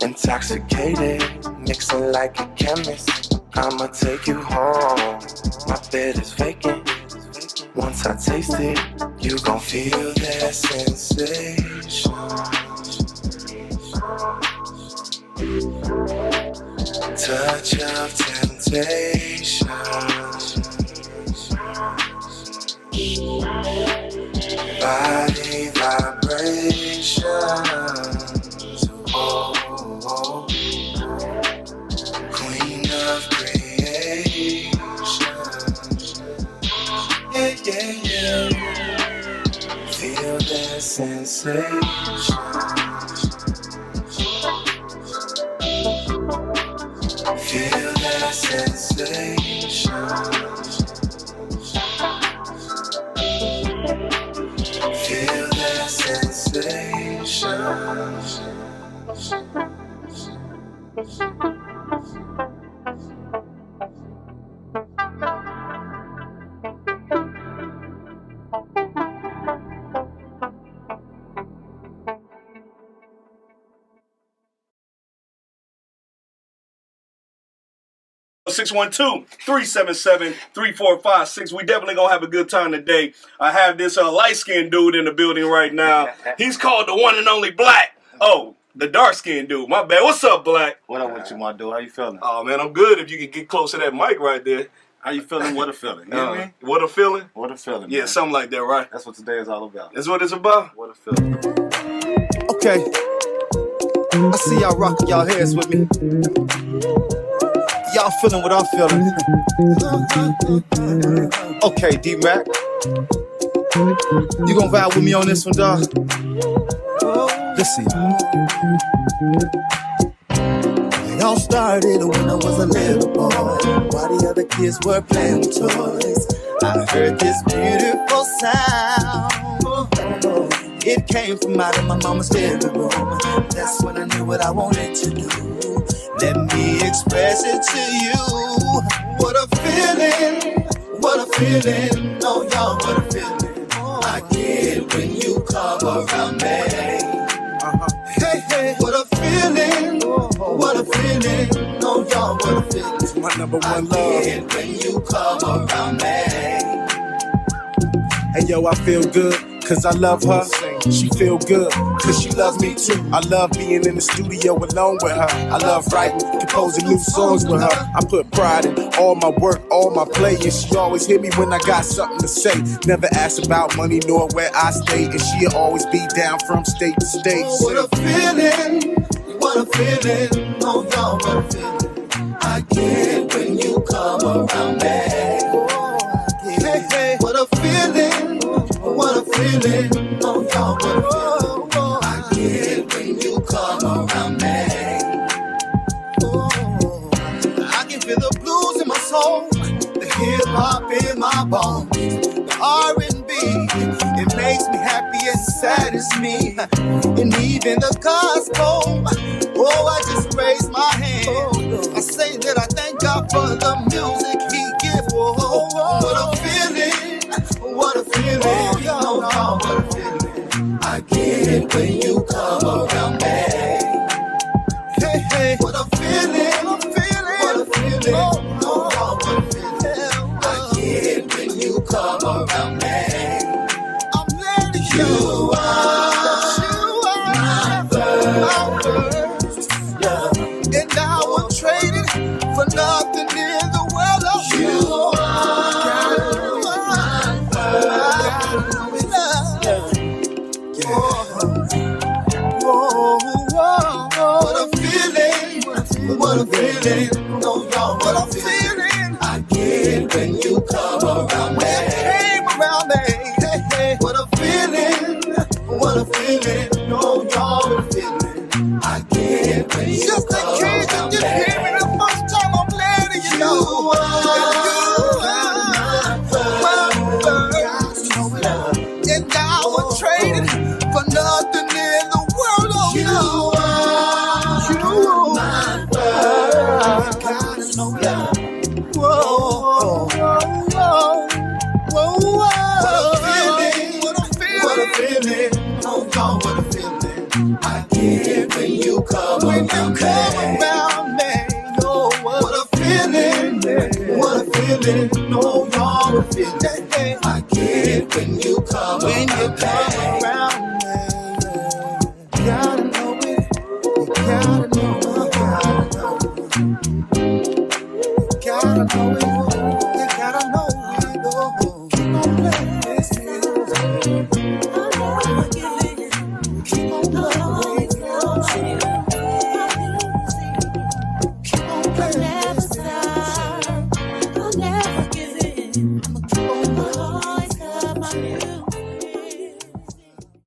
intoxicated, mixing like a chemist. I'ma take you home, my bed is vacant. Once I taste it, you gon' feel that sensation. Touch of temptation. Body vibrations. Oh, oh. Queen of creation. Yeah. Feel that sensation. Feel that sensation. Feel that sensation. 612-377-3456. We definitely gonna have a good time today. I have this light-skinned dude in the building right now. He's called the one and only Black. Oh, the dark-skinned dude. My bad. What's up, Black? What up with you, my dude? How you feeling? Oh, man, I'm good. If you could get close to that mic right there. How you feeling? What a feeling. You know what I mean? What a feeling? What a feeling, Yeah, man. something like that, right? That's what today is all about. That's what it's about? What a feeling. Okay. I see y'all rocking y'all heads with me. Y'all feeling what I'm feeling. Okay, D-Mac. You gonna vibe with me on this one, dawg? Listen. It all started when I was a little boy, while the other kids were playing with toys. I heard this beautiful sound. It came from out of my mama's living room. That's when I knew what I wanted to do. Let me express it to you. What a feeling, what a feeling. Oh, y'all, what a feeling I get when you come around me. Hey, what a feeling, what a feeling. Oh, y'all, what a feeling. It's my number one love. I get when you come around me. Hey, yo, I feel good. Cause I love her, she feel good, cause she loves me too. I love being in the studio alone with her. I love writing, composing new songs with her. I put pride in all my work, all my play, and she always hit me when I got something to say. Never ask about money nor where I stay, and she'll always be down from state to state. What a feeling, what a feeling. Oh, y'all, what a feeling I get when you come around me. Hey, what a feeling, what a feeling. Oh, y'all, what a feeling I get when you come around me. I can feel the blues in my soul, the hip-hop in my bones, the R&B, it makes me happy and saddens me. And even the gospel, oh, I just raise my hand. I say that I thank God for the music he gives. Oh, what a feeling, what a feeling. Oh, y'all, what a feeling I get when you come around me. Hey, what a feeling, what a feeling, what a feeling. Oh, what a feeling I get when you come around me. I'm letting you are my first love, and I would trade it for nothing in the world. Of you are my first love. What a feeling, what a feeling. Oh, y'all, what a feeling I get when you come around me. Came around me. Hey, what a feeling, what a feeling. Oh, y'all, what a feeling I get when you just come around me. Just in case you hear me the first time, I'm letting you know. You are my first love, and I would trade it for nothing in the world. Oh, you are my first love. get when you come around me. No, what a feeling, what a feeling. No, y'all a feeling. I get when you come around me.